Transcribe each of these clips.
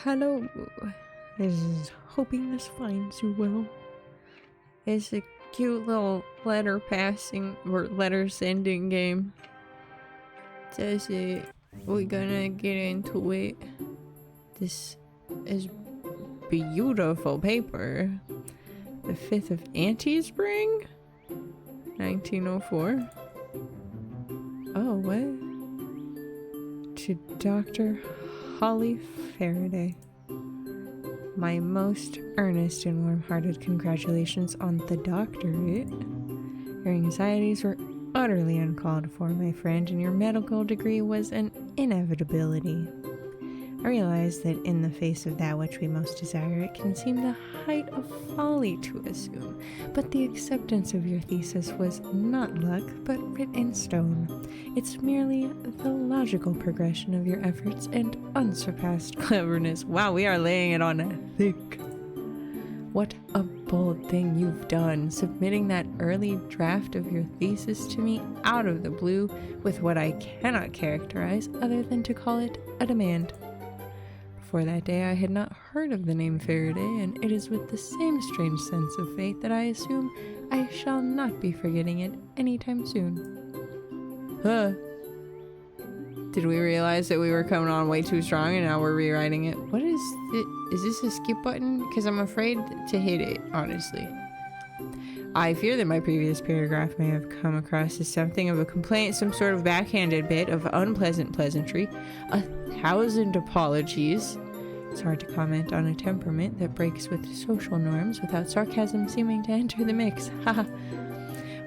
Hello. This is hoping this finds you well. It's a cute little letter passing or letter sending game. Says it. We're gonna get into it. This is beautiful paper. The 5th of Anti-Spring? 1904. Oh, what? To Dr. Holly Faraday. My most earnest and warm-hearted congratulations on the doctorate. Your anxieties were utterly uncalled for, my friend, and your medical degree was an inevitability. I realize that in the face of that which we most desire, it can seem the height of folly to assume, but the acceptance of your thesis was not luck, but writ in stone. It's merely the logical progression of your efforts and unsurpassed cleverness. Wow, we are laying it on thick. What a bold thing you've done, submitting that early draft of your thesis to me out of the blue with what I cannot characterize other than to call it a demand. Before that day, I had not heard of the name Faraday, and it is with the same strange sense of fate that I assume I shall not be forgetting it anytime soon. Huh. Did we realize that we were coming on way too strong and now we're rewriting it? What is it? Is this a skip button? Because I'm afraid to hit it, honestly. I fear that my previous paragraph may have come across as something of a complaint, some sort of backhanded bit of unpleasant pleasantry. 1,000 apologies. It's hard to comment on a temperament that breaks with social norms without sarcasm seeming to enter the mix. Haha.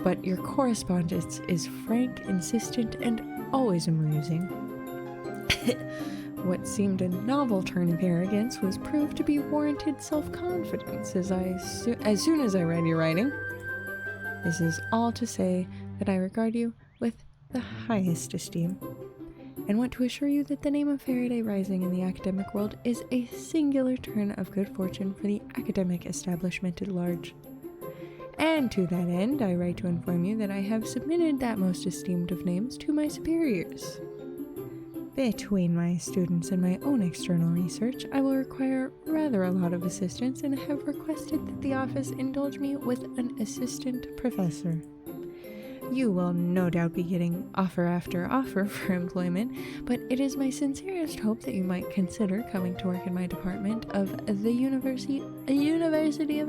But your correspondence is frank, insistent, and always amusing. What seemed a novel turn of arrogance was proved to be warranted self-confidence as soon as I read your writing. This is all to say that I regard you with the highest esteem, and want to assure you that the name of Faraday rising in the academic world is a singular turn of good fortune for the academic establishment at large. And to that end, I write to inform you that I have submitted that most esteemed of names to my superiors. Between my students and my own external research, I will require rather a lot of assistance and have requested that the office indulge me with an assistant professor. You will no doubt be getting offer after offer for employment, but it is my sincerest hope that you might consider coming to work in my department of the University of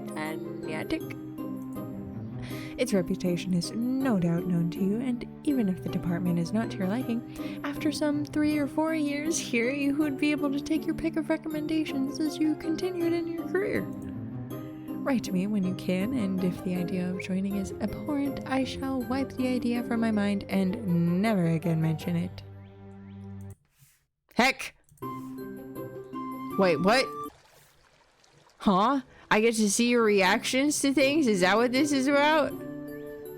Anyatic. Its reputation is no doubt known to you, and even if the department is not to your liking, after some 3 or 4 years here, you would be able to take your pick of recommendations as you continued in your career. Write to me when you can, and if the idea of joining is abhorrent, I shall wipe the idea from my mind and never again mention it. Heck! Wait, what? Huh? I get to see your reactions to things? Is that what this is about?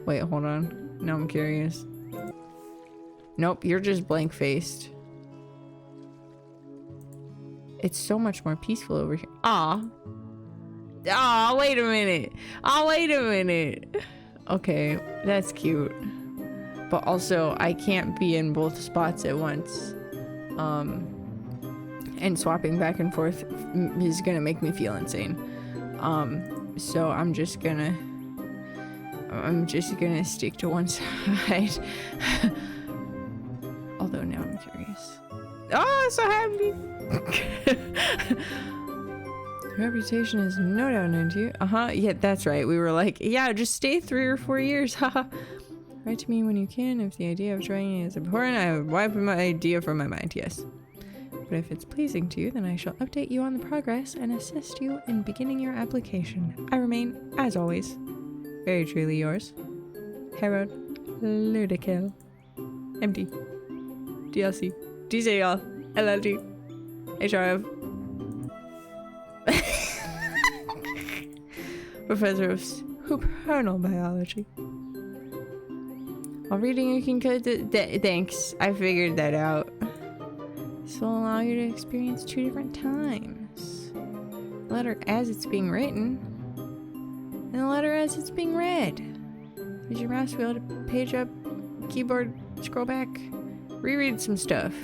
Wait, hold on. Now I'm curious. Nope, you're just blank-faced. It's so much more peaceful over here. Ah. Ah, wait a minute. Ah, wait a minute. Okay, that's cute. But also, I can't be in both spots at once. And swapping back and forth is gonna make me feel insane. So I'm just gonna stick to one side. Although now I'm curious. Oh, so happy! Reputation is no doubt known to you. Yeah, that's right. We were like, yeah, just stay 3 or 4 years. Haha. Write to me when you can. If the idea of trying is abhorrent, I would wipe my idea from my mind, yes. But if it's pleasing to you, then I shall update you on the progress and assist you in beginning your application. I remain, as always, very truly yours, Harold Ludikill, MD, DLC, DCL, LLD, HRF, Professor of Supernal Biology. While reading, you can cut thanks, I figured that out. This will allow you to experience 2 different times. The letter as it's being written, and the letter as it's being read. Use your mouse wheel to page up, keyboard, scroll back, reread some stuff.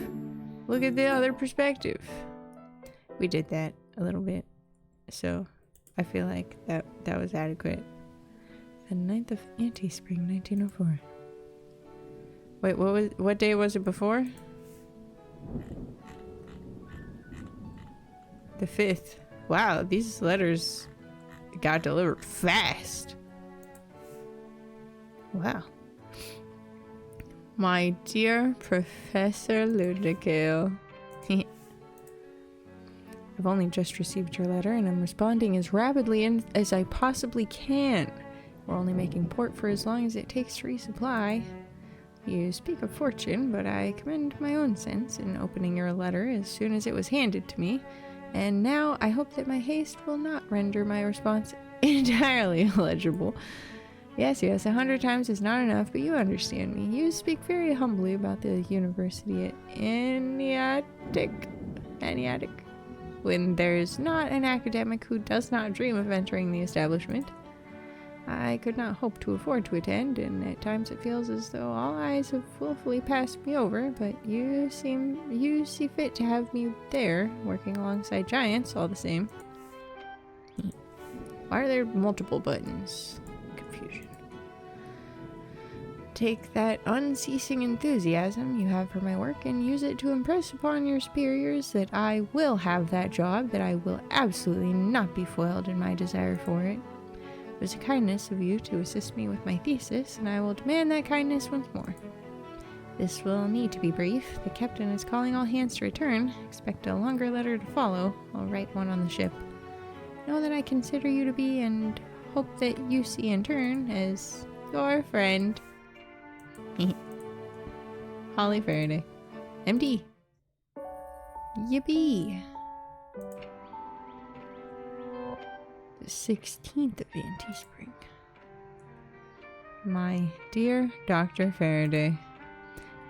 Look at the other perspective. We did that a little bit. So I feel like that was adequate. The 9th of Anti-Spring, 1904. Wait, what day was it before? The 5th. Wow, these letters got delivered fast. Wow. My dear Professor Ludicale. I've only just received your letter and I'm responding as rapidly as I possibly can. We're only making port for as long as it takes to resupply. You speak of fortune, but I commend my own sense in opening your letter as soon as it was handed to me. And now I hope that my haste will not render my response entirely illegible. Yes, 100 times is not enough, but you understand me. You speak very humbly about the university at Aniatic, when there's not an academic who does not dream of entering the establishment. I could not hope to afford to attend, and at times it feels as though all eyes have willfully passed me over, but you see fit to have me there, working alongside giants all the same. Why are there multiple buttons? Confusion. Take that unceasing enthusiasm you have for my work and use it to impress upon your superiors that I will have that job, that I will absolutely not be foiled in my desire for it. It was a kindness of you to assist me with my thesis, and I will demand that kindness once more. This will need to be brief. The captain is calling all hands to return. Expect a longer letter to follow. I'll write one on the ship. Know that I consider you to be, and hope that you see in turn, as your friend, Holly Faraday, MD. Yippee! The 16th of Anti-Spring. My dear Dr. Faraday,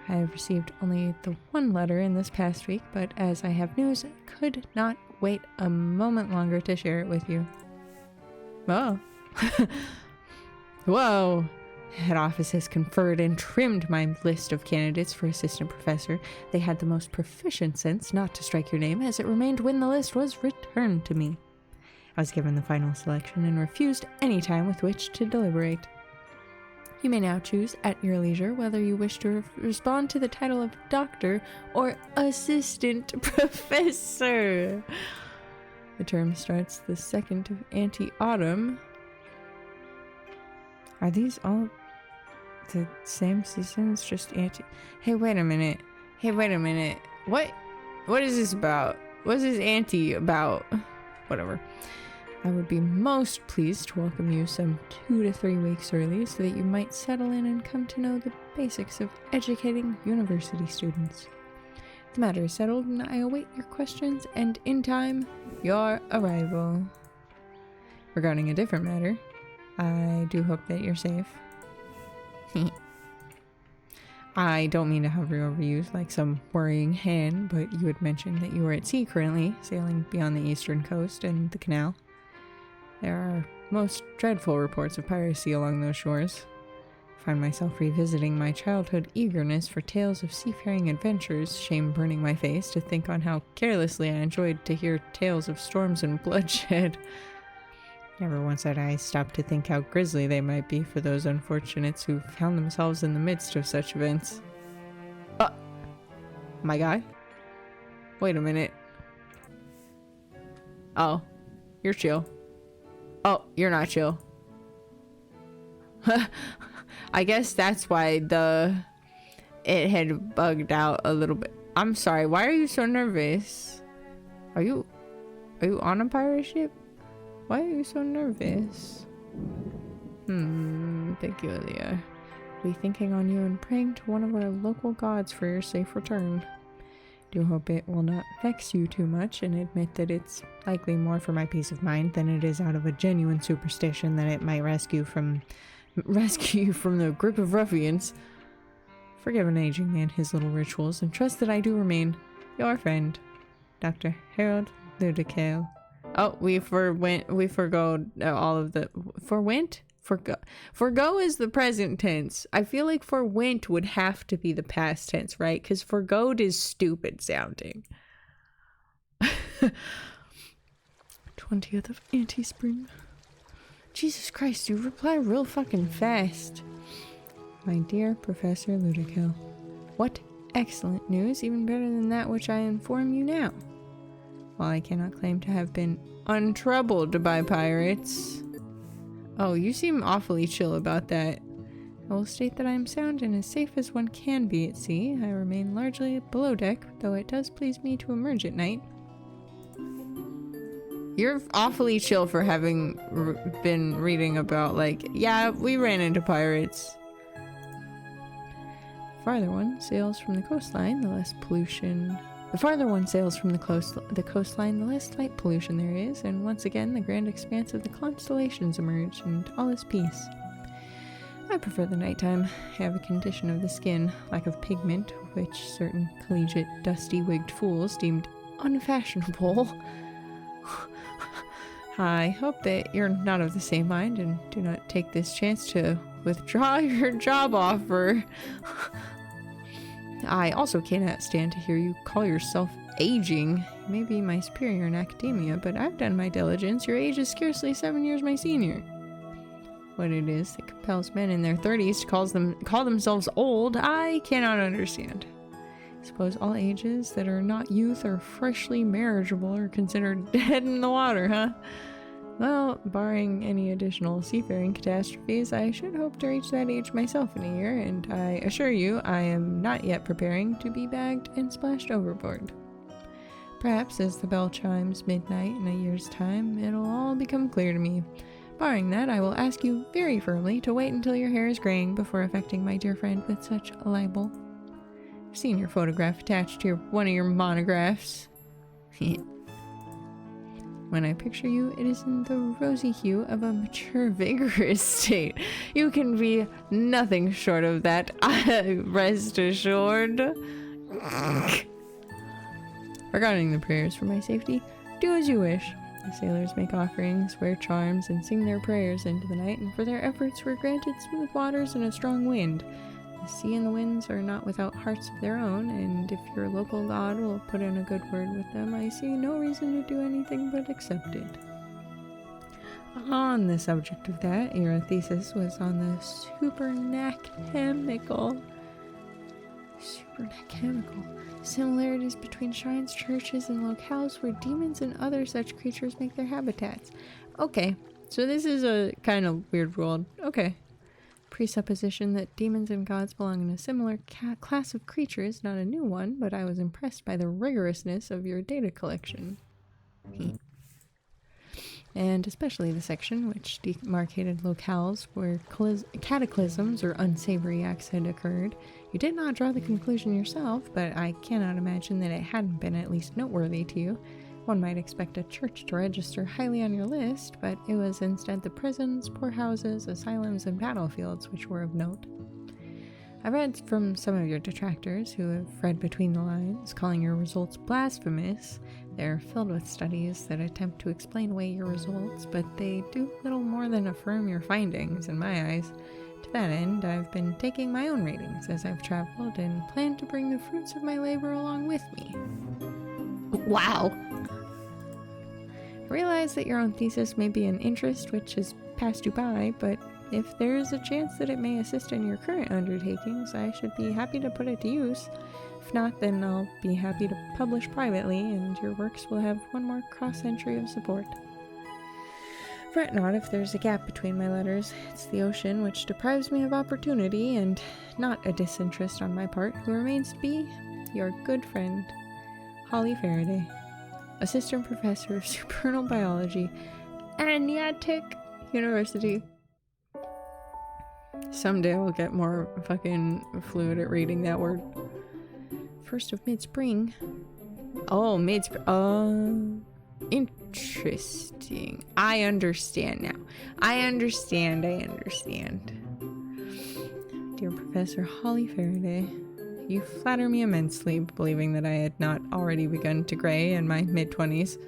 I have received only the one letter in this past week, but as I have news, I could not wait a moment longer to share it with you. Oh. Whoa! Head office has conferred and trimmed my list of candidates for assistant professor. They had the most proficient sense not to strike your name, as it remained when the list was returned to me. I was given the final selection and refused any time with which to deliberate. You may now choose at your leisure whether you wish to respond to the title of doctor or assistant professor. The term starts the 2nd of Anti-Autumn. Are these all the same seasons? Just anti... Hey, wait a minute. What is this about? What is this anti about? Whatever. I would be most pleased to welcome you some 2 to 3 weeks early so that you might settle in and come to know the basics of educating university students. The matter is settled and I await your questions and, in time, your arrival. Regarding a different matter, I do hope that you're safe. I don't mean to hover over you like some worrying hen, but you had mentioned that you were at sea currently, sailing beyond the eastern coast and the canal. There are most dreadful reports of piracy along those shores. I find myself revisiting my childhood eagerness for tales of seafaring adventures, shame burning my face to think on how carelessly I enjoyed to hear tales of storms and bloodshed. Never once had I stopped to think how grisly they might be for those unfortunates who found themselves in the midst of such events. My guy? Wait a minute. Oh, you're chill. Oh, you're not chill. I guess that's why it had bugged out a little bit. I'm sorry, why are you so nervous? Are you on a pirate ship? Why are you so nervous? Peculiar. Be thinking on you and praying to one of our local gods for your safe return. Do hope it will not vex you too much, and admit that it's likely more for my peace of mind than it is out of a genuine superstition that it might rescue you from the grip of ruffians. Forgive an aging man his little rituals, and trust that I do remain your friend, Dr. Harold Ludicale. Oh, we forgo all of the... Forgo is the present tense. I feel like forwent would have to be the past tense, right? Because forgoed is stupid sounding. 20th of anti-spring. Jesus Christ, you reply real fucking fast. My dear Professor Ludico, what excellent news, even better than that which I inform you now. While I cannot claim to have been untroubled by pirates. Oh, you seem awfully chill about that. I will state that I am sound and as safe as one can be at sea. I remain largely below deck, though it does please me to emerge at night. You're awfully chill for having been reading about, like, yeah, we ran into pirates. The farther one sails from the coastline, the less pollution. The farther one sails from the coastline, the less light pollution there is, and once again the grand expanse of the constellations emerge, and all is peace. I prefer the nighttime. I have a condition of the skin, lack of pigment, which certain collegiate, dusty-wigged fools deemed unfashionable. I hope that you're not of the same mind and do not take this chance to withdraw your job offer. I also cannot stand to hear you call yourself aging. You may be my superior in academia, but I've done my diligence. Your age is scarcely 7 years my senior. What it is that compels men in their 30s to call themselves old, I cannot understand. I suppose all ages that are not youth or freshly marriageable are considered dead in the water, huh? Well, barring any additional seafaring catastrophes, I should hope to reach that age myself in a year, and I assure you I am not yet preparing to be bagged and splashed overboard. Perhaps as the bell chimes midnight in a year's time, it'll all become clear to me. Barring that, I will ask you very firmly to wait until your hair is graying before affecting my dear friend with such a libel. I've seen your photograph attached to one of your monographs. When I picture you, it is in the rosy hue of a mature, vigorous state. You can be nothing short of that, rest assured. Regarding the prayers for my safety, do as you wish. The sailors make offerings, wear charms, and sing their prayers into the night, and for their efforts were granted smooth waters and a strong wind. The sea and the winds are not without hearts of their own, and if your local god will put in a good word with them, I see no reason to do anything but accept it. On the subject of that, your thesis was on the supernachemical similarities between shrines, churches, and locales where demons and other such creatures make their habitats. Okay, so this is a kind of weird world. Okay. Presupposition that demons and gods belong in a similar class of creatures, not a new one, but I was impressed by the rigorousness of your data collection. And especially the section which demarcated locales where cataclysms or unsavory acts had occurred. You did not draw the conclusion yourself, but I cannot imagine that it hadn't been at least noteworthy to you. One might expect a church to register highly on your list, but it was instead the prisons, poorhouses, asylums, and battlefields which were of note. I read from some of your detractors who have read between the lines, calling your results blasphemous. They're filled with studies that attempt to explain away your results, but they do little more than affirm your findings, in my eyes. To that end, I've been taking my own ratings as I've traveled and plan to bring the fruits of my labor along with me. Wow! I realize that your own thesis may be an interest which has passed you by, but if there is a chance that it may assist in your current undertakings, I should be happy to put it to use. If not, then I'll be happy to publish privately, and your works will have one more cross-entry of support. Fret not if there's a gap between my letters. It's the ocean which deprives me of opportunity, and not a disinterest on my part, who remains to be your good friend, Holly Faraday, Assistant Professor of Supernal Biology, Aniatic University. Someday I'll get more fucking fluid at reading that word. First of mid-spring. Oh, mid-spring. Interesting. I understand now. I understand. Dear Professor Holly Faraday, you flatter me immensely, believing that I had not already begun to gray in my mid-20s.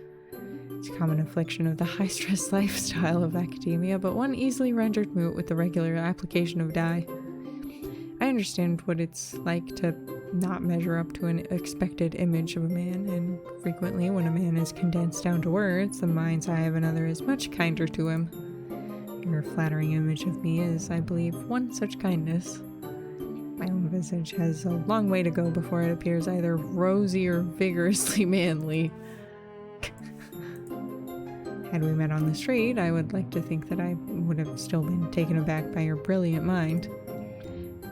It's a common affliction of the high-stress lifestyle of academia, but one easily rendered moot with the regular application of dye. I understand what it's like to not measure up to an expected image of a man, and frequently when a man is condensed down to words, the mind's eye of another is much kinder to him. Your flattering image of me is, I believe, one such kindness. My own visage has a long way to go before it appears either rosy or vigorously manly. Had we met on the street, I would like to think that I would have still been taken aback by your brilliant mind.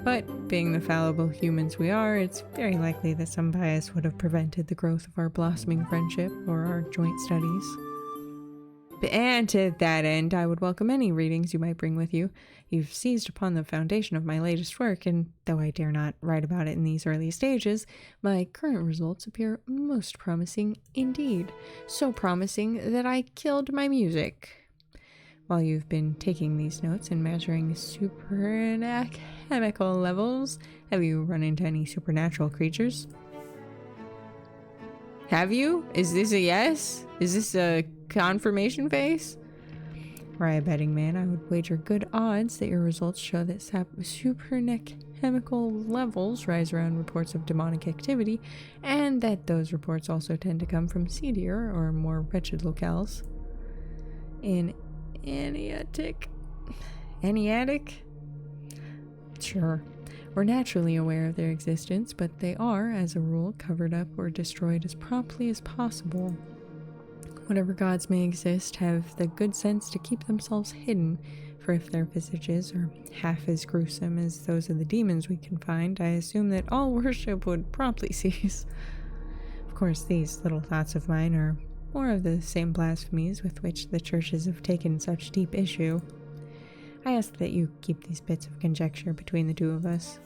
But being the fallible humans we are, it's very likely that some bias would have prevented the growth of our blossoming friendship or our joint studies. And to that end, I would welcome any readings you might bring with you. You've seized upon the foundation of my latest work, and though I dare not write about it in these early stages, my current results appear most promising indeed. So promising that I killed my music. While you've been taking these notes and measuring chemical levels, have you run into any supernatural creatures? Have you? Is this a yes? Is this a confirmation face? Were I a betting man, I would wager good odds that your results show that chemical levels rise around reports of demonic activity, and that those reports also tend to come from seedier or more wretched locales. In Aniatic? Sure. We're naturally aware of their existence, but they are, as a rule, covered up or destroyed as promptly as possible. Whatever gods may exist have the good sense to keep themselves hidden, for if their visages are half as gruesome as those of the demons we can find, I assume that all worship would promptly cease. Of course, these little thoughts of mine are more of the same blasphemies with which the churches have taken such deep issue. I ask that you keep these bits of conjecture between the two of us.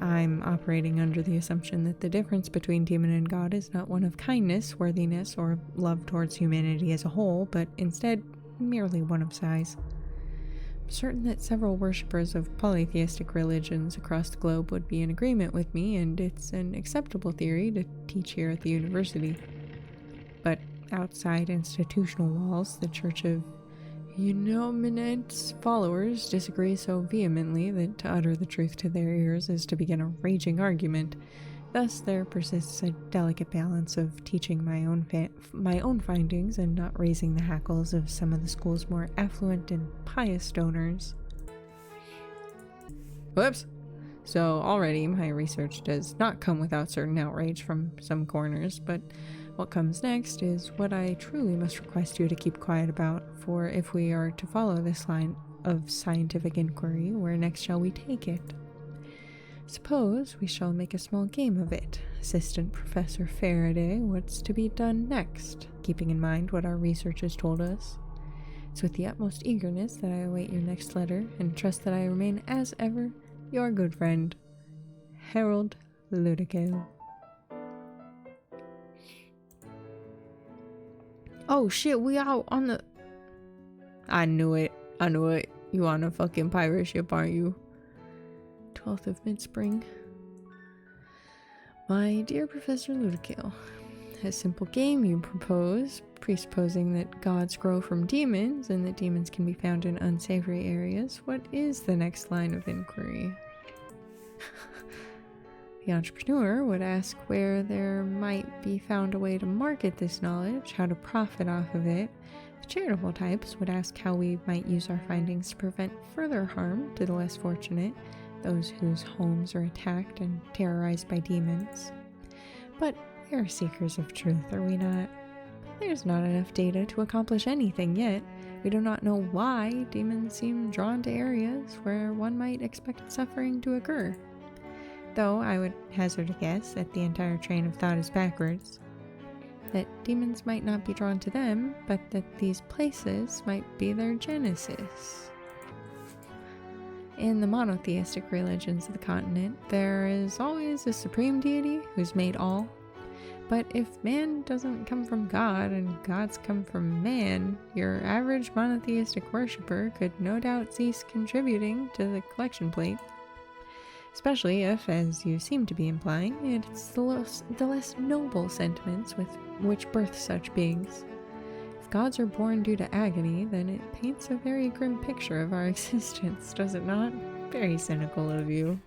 I'm operating under the assumption that the difference between demon and god is not one of kindness, worthiness, or love towards humanity as a whole, but instead merely one of size. I'm certain that several worshippers of polytheistic religions across the globe would be in agreement with me, and it's an acceptable theory to teach here at the university. But outside institutional walls, the Church of Eunominant's followers disagree so vehemently that to utter the truth to their ears is to begin a raging argument. Thus, there persists a delicate balance of teaching my own findings and not raising the hackles of some of the school's more affluent and pious donors. Whoops! So already my research does not come without certain outrage from some corners, but what comes next is what I truly must request you to keep quiet about, for if we are to follow this line of scientific inquiry, where next shall we take it? Suppose we shall make a small game of it. Assistant Professor Faraday, what's to be done next, keeping in mind what our research has told us? It's with the utmost eagerness that I await your next letter, and trust that I remain as ever your good friend, Harold Ludicale. Oh shit, we out on the... I knew it. You on a fucking pirate ship, aren't you? 12th of mid-spring. My dear Professor Ludicale, a simple game you propose, presupposing that gods grow from demons and that demons can be found in unsavory areas. What is the next line of inquiry? The entrepreneur would ask where there might be found a way to market this knowledge, how to profit off of it. The charitable types would ask how we might use our findings to prevent further harm to the less fortunate, those whose homes are attacked and terrorized by demons. But we are seekers of truth, are we not? There's not enough data to accomplish anything yet. We do not know why demons seem drawn to areas where one might expect suffering to occur. Though I would hazard a guess that the entire train of thought is backwards. That demons might not be drawn to them, but that these places might be their genesis. In the monotheistic religions of the continent, there is always a supreme deity who's made all. But if man doesn't come from God and gods come from man, your average monotheistic worshipper could no doubt cease contributing to the collection plate. Especially if, as you seem to be implying, it's the less noble sentiments with which birth such beings. If gods are born due to agony, then it paints a very grim picture of our existence, does it not? Very cynical of you.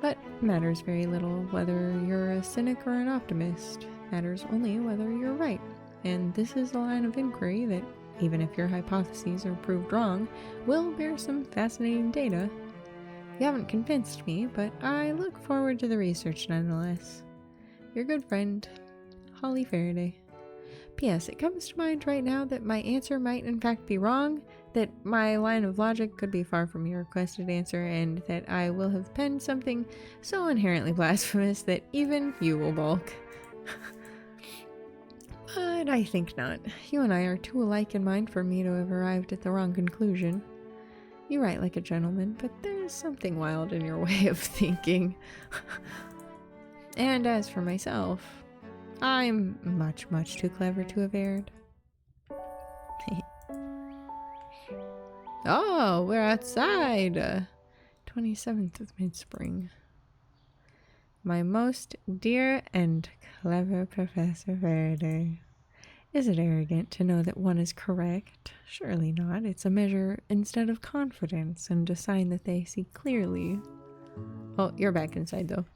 But matters very little whether you're a cynic or an optimist. Matters only whether you're right. And this is a line of inquiry that, even if your hypotheses are proved wrong, will bear some fascinating data. You haven't convinced me, but I look forward to the research nonetheless. Your good friend, Holly Faraday. P.S. It comes to mind right now that my answer might in fact be wrong, that my line of logic could be far from your requested answer, and that I will have penned something so inherently blasphemous that even you will balk. But I think not. You and I are too alike in mind for me to have arrived at the wrong conclusion. You write like a gentleman, but there's something wild in your way of thinking. And as for myself, I'm much, much too clever to have erred. Oh, we're outside! 27th of mid-spring. My most dear and clever Professor Faraday. Is it arrogant to know that one is correct? Surely not. It's a measure instead of confidence, and a sign that they see clearly. Oh, you're back inside, though.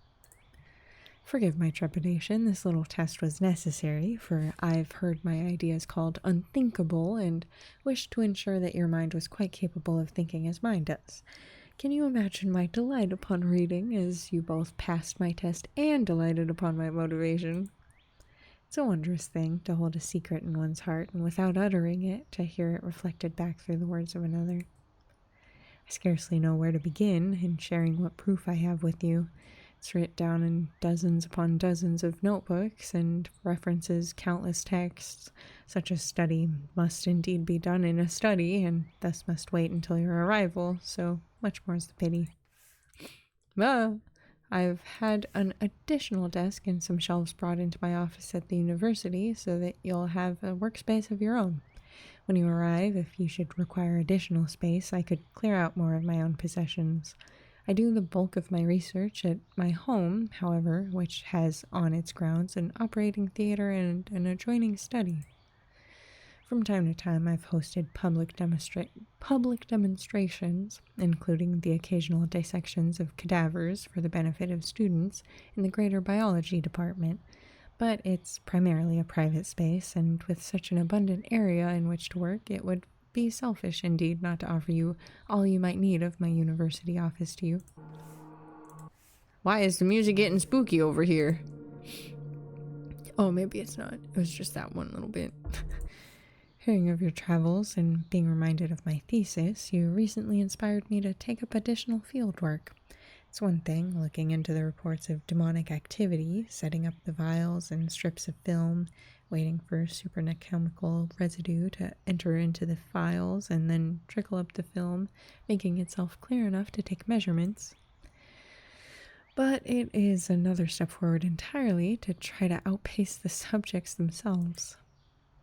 Forgive my trepidation. This little test was necessary, for I've heard my ideas called unthinkable, and wished to ensure that your mind was quite capable of thinking as mine does. Can you imagine my delight upon reading, as you both passed my test and delighted upon my motivation? It's a wondrous thing to hold a secret in one's heart, and without uttering it, to hear it reflected back through the words of another. I scarcely know where to begin in sharing what proof I have with you. It's written down in dozens upon dozens of notebooks, and references countless texts. Such a study must indeed be done in a study, and thus must wait until your arrival, so much more's the pity. I've had an additional desk and some shelves brought into my office at the university, so that you'll have a workspace of your own. When you arrive, if you should require additional space, I could clear out more of my own possessions. I do the bulk of my research at my home, however, which has on its grounds an operating theater and an adjoining study. From time to time, I've hosted public demonstrations, including the occasional dissections of cadavers for the benefit of students in the greater biology department, but it's primarily a private space, and with such an abundant area in which to work, it would be selfish indeed not to offer you all you might need of my university office to you. Why is the music getting spooky over here? Oh, maybe it's not. It was just that one little bit. Hearing of your travels and being reminded of my thesis, you recently inspired me to take up additional field work. It's one thing looking into the reports of demonic activity, setting up the vials and strips of film, waiting for superchemical residue to enter into the files and then trickle up the film, making itself clear enough to take measurements. But it is another step forward entirely to try to outpace the subjects themselves.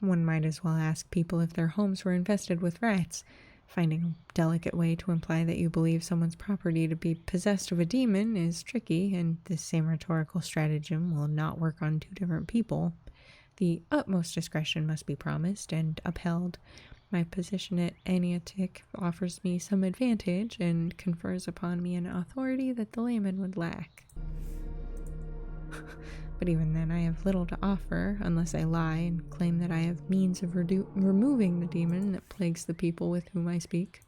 One might as well ask people if their homes were infested with rats. Finding a delicate way to imply that you believe someone's property to be possessed of a demon is tricky, and this same rhetorical stratagem will not work on two different people. The utmost discretion must be promised and upheld. My position at Aniatic offers me some advantage and confers upon me an authority that the layman would lack. But even then, I have little to offer unless I lie and claim that I have means of removing the demon that plagues the people with whom I speak.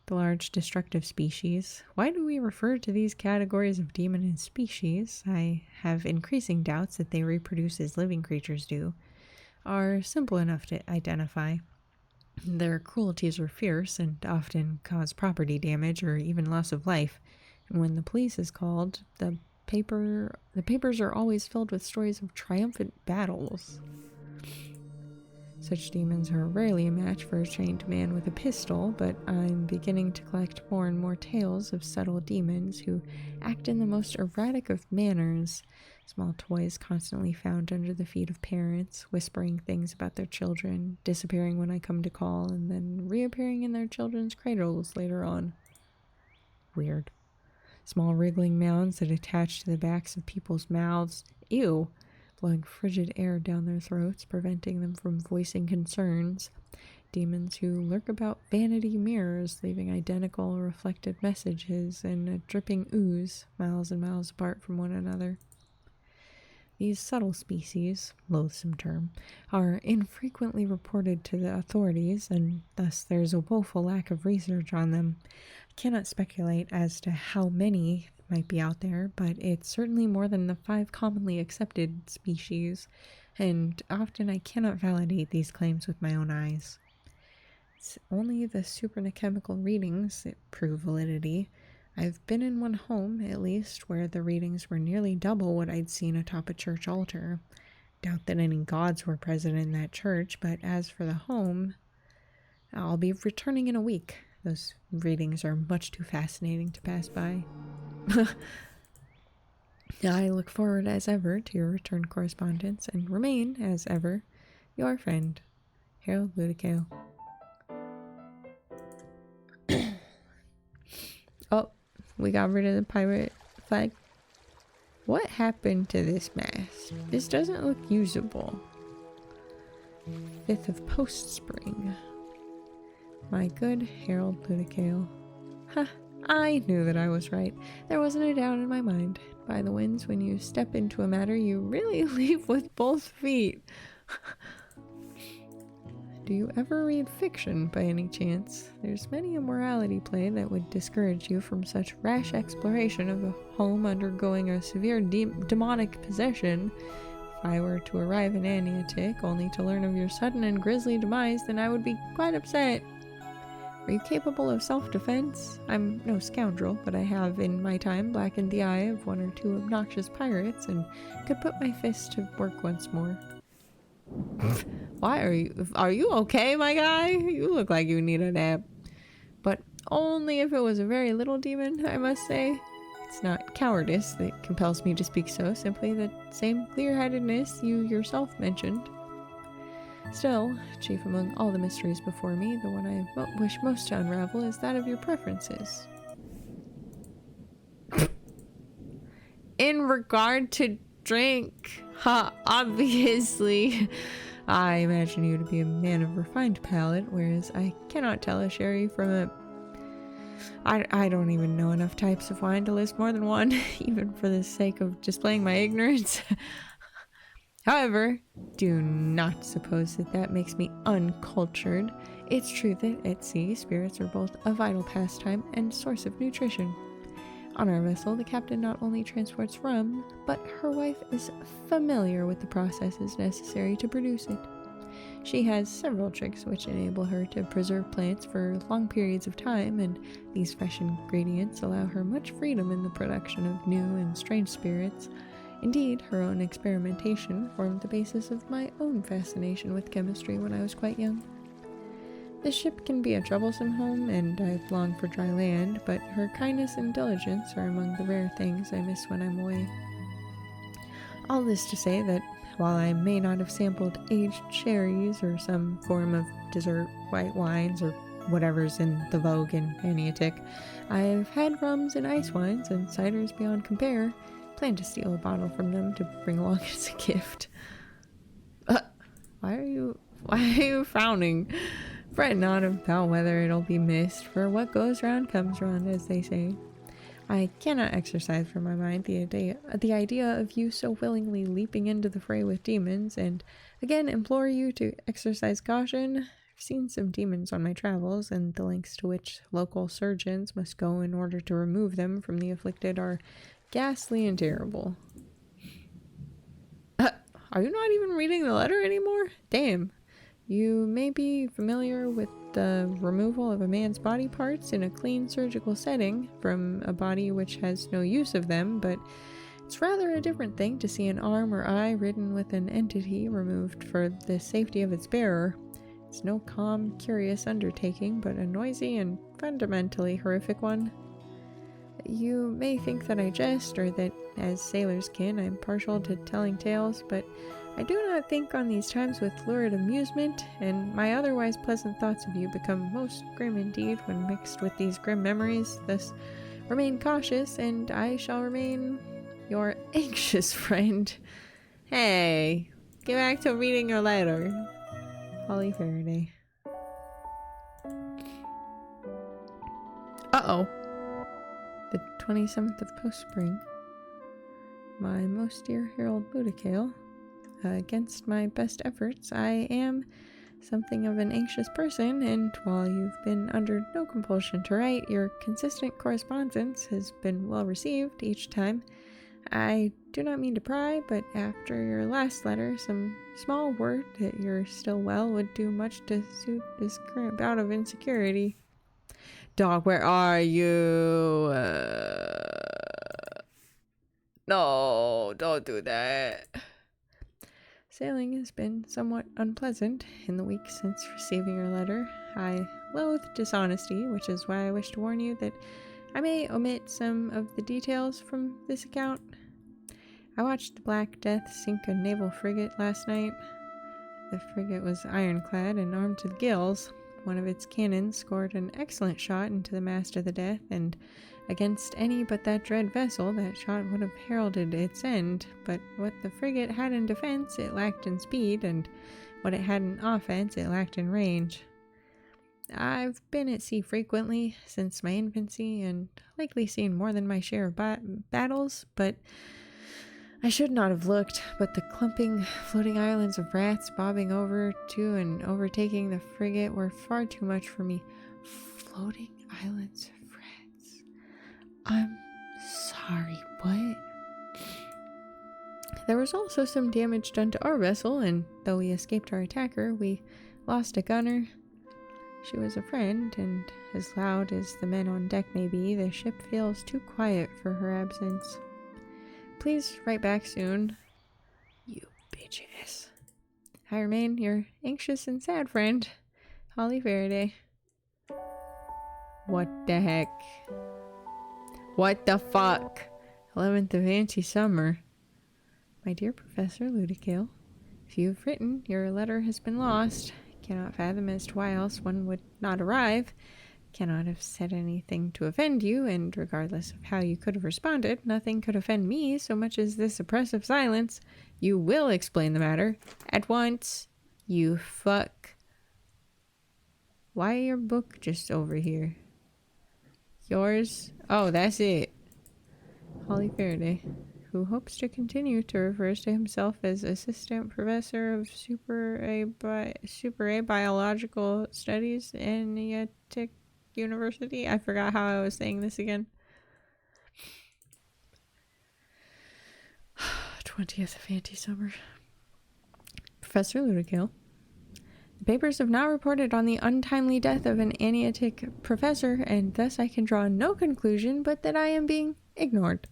The large destructive species. Why do we refer to these categories of demon as species? I have increasing doubts that they reproduce as living creatures do, are simple enough to identify. Their cruelties are fierce and often cause property damage or even loss of life, and when the police is called, the papers are always filled with stories of triumphant battles. Such demons are rarely a match for a trained man with a pistol, but I'm beginning to collect more and more tales of subtle demons who act in the most erratic of manners. Small toys constantly found under the feet of parents, whispering things about their children, disappearing when I come to call, and then reappearing in their children's cradles later on. Weird. Small wriggling mounds that attach to the backs of people's mouths. Ew! Blowing frigid air down their throats, preventing them from voicing concerns. demons who lurk about vanity mirrors, leaving identical reflected messages in a dripping ooze miles and miles apart from one another. These subtle species, loathsome term, are infrequently reported to the authorities, and thus there's a woeful lack of research on them. I cannot speculate as to how many might be out there, but it's certainly more than the 5 commonly accepted species, and often I cannot validate these claims with my own eyes. It's only the suprachemical readings that prove validity. I've been in one home, at least, where the readings were nearly double what I'd seen atop a church altar. Doubt that any gods were present in that church, but as for the home, I'll be returning in a week. Those readings are much too fascinating to pass by. I look forward as ever to your return correspondence and remain, as ever, your friend, Harold Ludicale. Oh, we got rid of the pirate flag. What happened to this mask? This doesn't look usable. 5th of Post-Spring. My good Harold Ludicale. Ha! I knew that I was right. There wasn't a doubt in my mind. By the winds, when you step into a matter, you really leap with both feet. Do you ever read fiction by any chance? There's many a morality play that would discourage you from such rash exploration of a home undergoing a severe demonic possession. If I were to arrive in Aniatic only to learn of your sudden and grisly demise, then I would be quite upset. Are you capable of self-defense? I'm no scoundrel, but I have in my time blackened the eye of 1 or 2 obnoxious pirates and could put my fist to work once more. Why are you okay, my guy? You look like you need a nap. But only if it was a very little demon, I must say. It's not cowardice that compels me to speak so, simply the same clear-headedness you yourself mentioned. Still, chief among all the mysteries before me, the one I wish most to unravel is that of your preferences. In regard to drink, obviously. I imagine you to be a man of refined palate, whereas I cannot tell a sherry from a... I don't even know enough types of wine to list more than one, even for the sake of displaying my ignorance. However, do not suppose that makes me uncultured. It's true that at sea, spirits are both a vital pastime and source of nutrition. On our vessel, the captain not only transports rum, but her wife is familiar with the processes necessary to produce it. She has several tricks which enable her to preserve plants for long periods of time, and these fresh ingredients allow her much freedom in the production of new and strange spirits. Indeed, her own experimentation formed the basis of my own fascination with chemistry when I was quite young. The ship can be a troublesome home, and I've longed for dry land, but her kindness and diligence are among the rare things I miss when I'm away. All this to say that, while I may not have sampled aged sherries or some form of dessert white wines or whatever's in the vogue in Aniatic, I've had rums and ice wines and ciders beyond compare. Plan to steal a bottle from them to bring along as a gift. Why are you frowning? Fret not about whether it'll be missed, for what goes round comes round, as they say. I cannot exorcise from my mind the idea of you so willingly leaping into the fray with demons, and again implore you to exercise caution. I've seen some demons on my travels, and the lengths to which local surgeons must go in order to remove them from the afflicted are ghastly and terrible. Are you not even reading the letter anymore? Damn. You may be familiar with the removal of a man's body parts in a clean surgical setting from a body which has no use of them, but it's rather a different thing to see an arm or eye ridden with an entity removed for the safety of its bearer. It's no calm, curious undertaking, but a noisy and fundamentally horrific one. You may think that I jest, or that, as sailors kin, I'm partial to telling tales, but I do not think on these times with lurid amusement, and my otherwise pleasant thoughts of you become most grim indeed when mixed with these grim memories. Thus, remain cautious, and I shall remain your anxious friend. Hey, get back to reading your letter. Holly Faraday. Uh-oh. The 27th of Post-Spring. My most dear Harold Ludicale. Against my best efforts, I am something of an anxious person, and while you've been under no compulsion to write, your consistent correspondence has been well received each time. I do not mean to pry, but after your last letter, some small word that you're still well would do much to soothe this current bout of insecurity. Dog, where are you? No, don't do that. Sailing has been somewhat unpleasant in the week since receiving your letter. I loathe dishonesty, which is why I wish to warn you that I may omit some of the details from this account. I watched the Black Death sink a naval frigate last night. The frigate was ironclad and armed to the gills. One of its cannons scored an excellent shot into the mast of the Death, and against any but that dread vessel, that shot would have heralded its end. But what the frigate had in defense, it lacked in speed, and what it had in offense, it lacked in range. I've been at sea frequently since my infancy, and likely seen more than my share of battles, but I should not have looked, but the clumping, floating islands of rats bobbing over to and overtaking the frigate were far too much for me. Floating islands of rats. I'm sorry, what? There was also some damage done to our vessel, and though we escaped our attacker, we lost a gunner. She was a friend, and as loud as the men on deck may be, the ship feels too quiet for her absence. Please write back soon. You bitches. I remain your anxious and sad friend, Holly Faraday. What the heck? What the fuck? 11th of anti-summer. My dear Professor Ludicale, if you have written, your letter has been lost. Cannot fathom as to why else one would not arrive. Cannot have said anything to offend you, and regardless of how you could have responded, nothing could offend me so much as this oppressive silence. You will explain the matter at once. You fuck. Why your book just over here? Yours? Oh, that's it. Holly Faraday, who hopes to continue to refer to himself as Assistant Professor of Super A Biological Studies in Yatik University. I forgot how I was saying this again. 20th of anti-summer. Professor Ludicale. The papers have now reported on the untimely death of an Aniatic professor, and thus I can draw no conclusion but that I am being ignored.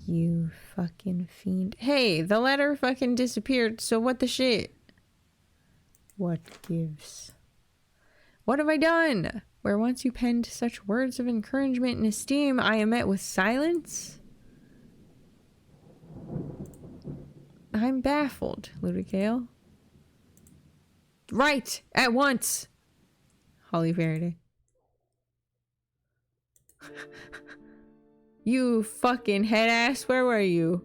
You fucking fiend. Hey, the letter fucking disappeared, so what the shit? What gives? What have I done? Where once you penned such words of encouragement and esteem, I am met with silence? I'm baffled, Ludicale. Right! At once! Holly Faraday. You fucking head ass, where were you?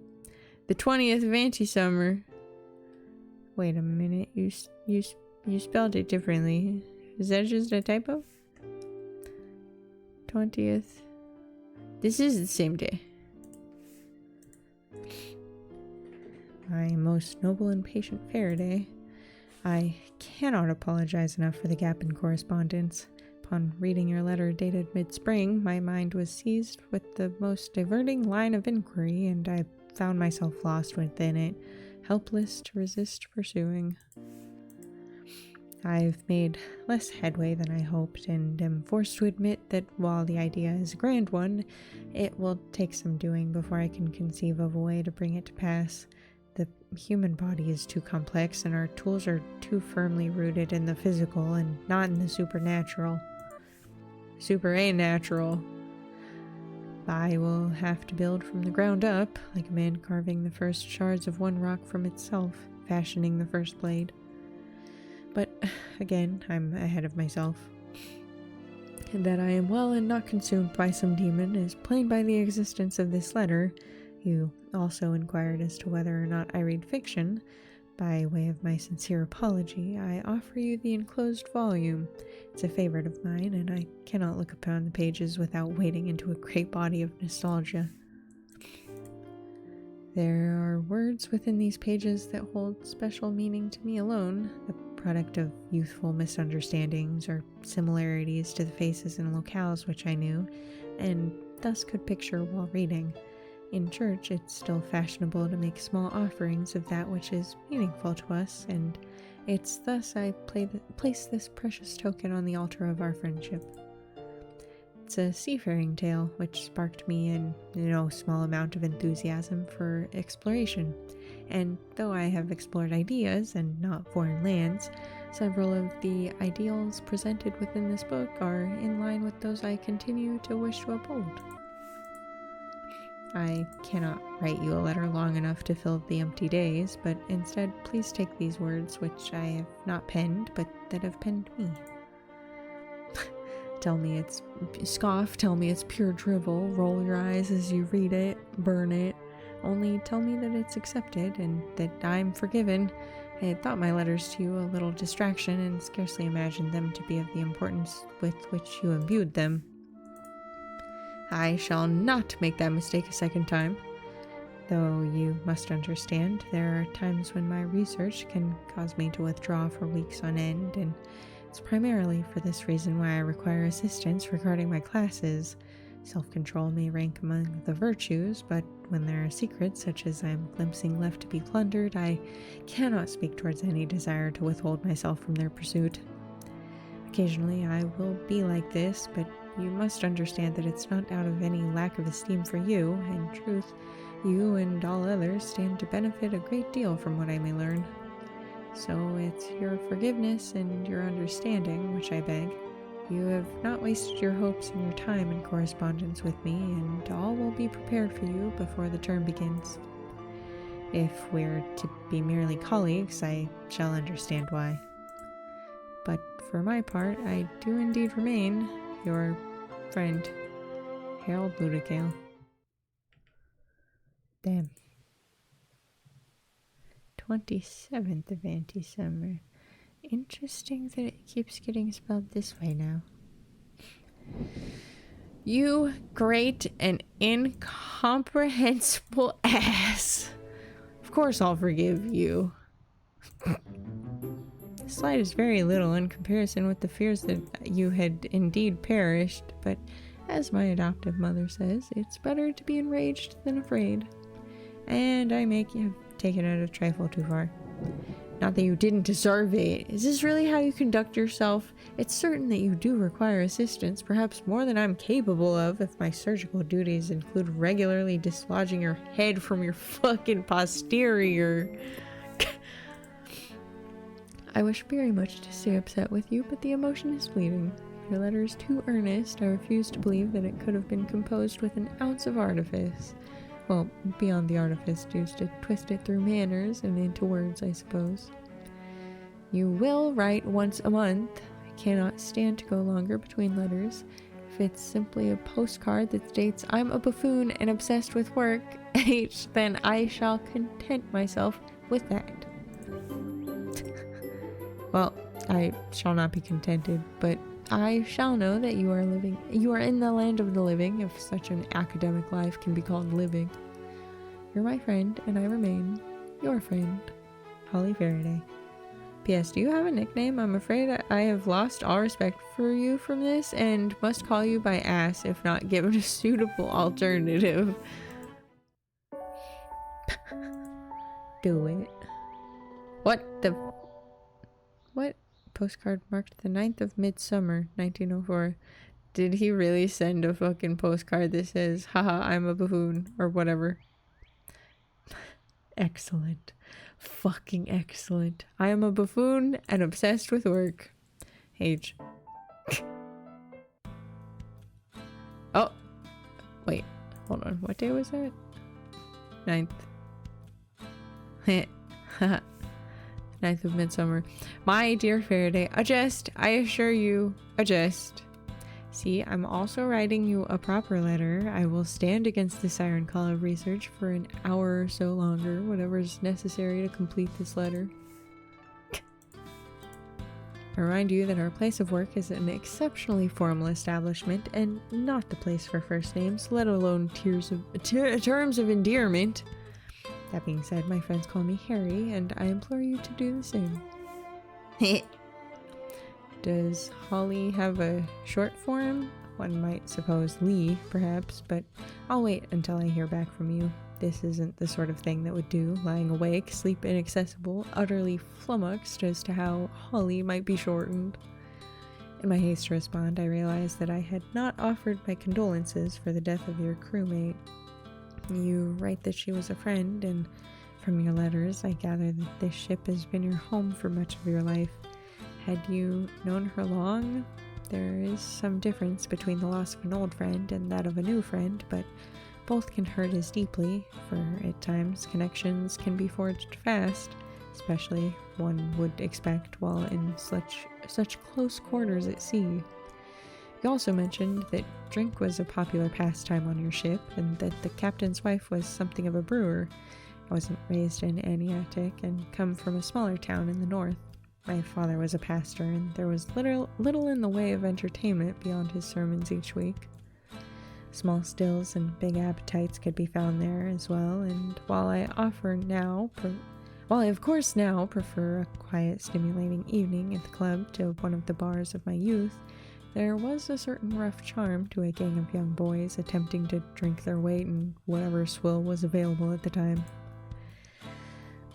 The 20th of anti-summer. Wait a minute, you spelled it differently. Is that just a typo? 20th. This is the same day. My most noble and patient Faraday, I cannot apologize enough for the gap in correspondence. Upon reading your letter dated mid-spring, my mind was seized with the most diverting line of inquiry, and I found myself lost within it, helpless to resist pursuing. I've made less headway than I hoped, and am forced to admit that while the idea is a grand one, it will take some doing before I can conceive of a way to bring it to pass. The human body is too complex, and our tools are too firmly rooted in the physical and not in the supernatural. Super-a-natural. I will have to build from the ground up, like a man carving the first shards of one rock from itself, fashioning the first blade. But, again, I'm ahead of myself. And that I am well and not consumed by some demon is plain by the existence of this letter. You also inquired as to whether or not I read fiction, By way of my sincere apology, I offer you the enclosed volume. It's a favorite of mine, and I cannot look upon the pages without wading into a great body of nostalgia. There are words within these pages that hold special meaning to me alone, the product of youthful misunderstandings or similarities to the faces and locales which I knew, and thus could picture while reading. In church, it's still fashionable to make small offerings of that which is meaningful to us, and it's thus I place this precious token on the altar of our friendship. It's a seafaring tale, which sparked me in no small amount of enthusiasm for exploration, and though I have explored ideas and not foreign lands, several of the ideals presented within this book are in line with those I continue to wish to uphold. I cannot write you a letter long enough to fill the empty days, but instead please take these words which I have not penned, but that have penned me. Tell me it's pure drivel, roll your eyes as you read it, burn it. Only tell me that it's accepted and that I'm forgiven. I had thought my letters to you a little distraction and scarcely imagined them to be of the importance with which you imbued them. I shall not make that mistake a second time. Though you must understand, there are times when my research can cause me to withdraw for weeks on end, and it's primarily for this reason why I require assistance regarding my classes. Self-control may rank among the virtues, but when there are secrets such as I'm glimpsing left to be plundered, I cannot speak towards any desire to withhold myself from their pursuit. Occasionally I will be like this, but you must understand that it's not out of any lack of esteem for you. In truth, you and all others stand to benefit a great deal from what I may learn. So it's your forgiveness and your understanding which I beg. You have not wasted your hopes and your time in correspondence with me, and all will be prepared for you before the term begins. If we're to be merely colleagues, I shall understand why. But for my part, I do indeed remain your friend, Harold Ludicale. Damn. 27th of Anti-Summer. Interesting that it keeps getting spelled this way now. You great and incomprehensible ass. Of course I'll forgive you. The slight is very little in comparison with the fears that you had indeed perished, but as my adoptive mother says, it's better to be enraged than afraid. And I make you have taken it a trifle too far. Not that you didn't deserve it. Is this really how you conduct yourself? It's certain that you do require assistance, perhaps more than I'm capable of, if my surgical duties include regularly dislodging your head from your fucking posterior. I wish very much to stay upset with you, but the emotion is fleeting. Your letter is too earnest. I refuse to believe that it could have been composed with an ounce of artifice. Well, beyond the artifice used to twist it through manners and into words, I suppose. You will write once a month. I cannot stand to go longer between letters. If it's simply a postcard that states, I'm a buffoon and obsessed with work, H, then I shall content myself with that. Well, I shall not be contented, but I shall know that you are in the land of the living, if such an academic life can be called living. You're my friend, and I remain your friend, Holly Faraday. P.S. Do you have a nickname? I'm afraid I have lost all respect for you from this, and must call you by ass, if not given a suitable alternative. Do it. What? Postcard marked the 9th of Midsummer, 1904. Did he really send a fucking postcard that says, haha, I'm a buffoon, or whatever? Excellent. Fucking excellent. I am a buffoon and obsessed with work. Age. Oh. Wait. Hold on. What day was that? 9th. 9th of Midsummer. My dear Faraday, a jest, I assure you, a jest. See, I'm also writing you a proper letter. I will stand against this iron call of research for an hour or so longer, whatever's necessary to complete this letter. I remind you that our place of work is an exceptionally formal establishment and not the place for first names, let alone terms of endearment. That being said, my friends call me Harry, and I implore you to do the same. Does Holly have a short form? One might suppose Lee, perhaps, but I'll wait until I hear back from you. This isn't the sort of thing that would do, lying awake, sleep inaccessible, utterly flummoxed as to how Holly might be shortened. In my haste to respond, I realized that I had not offered my condolences for the death of your crewmate. You write that she was a friend, and from your letters, I gather that this ship has been your home for much of your life. Had you known her long? There is some difference between the loss of an old friend and that of a new friend, but both can hurt as deeply, for at times connections can be forged fast, especially one would expect while in such close quarters at sea. You also mentioned that drink was a popular pastime on your ship, and that the captain's wife was something of a brewer. I wasn't raised in Aniatic and come from a smaller town in the north. My father was a pastor, and there was little in the way of entertainment beyond his sermons each week. Small stills and big appetites could be found there as well, and while I of course now prefer a quiet, stimulating evening at the club to one of the bars of my youth, there was a certain rough charm to a gang of young boys attempting to drink their weight in whatever swill was available at the time.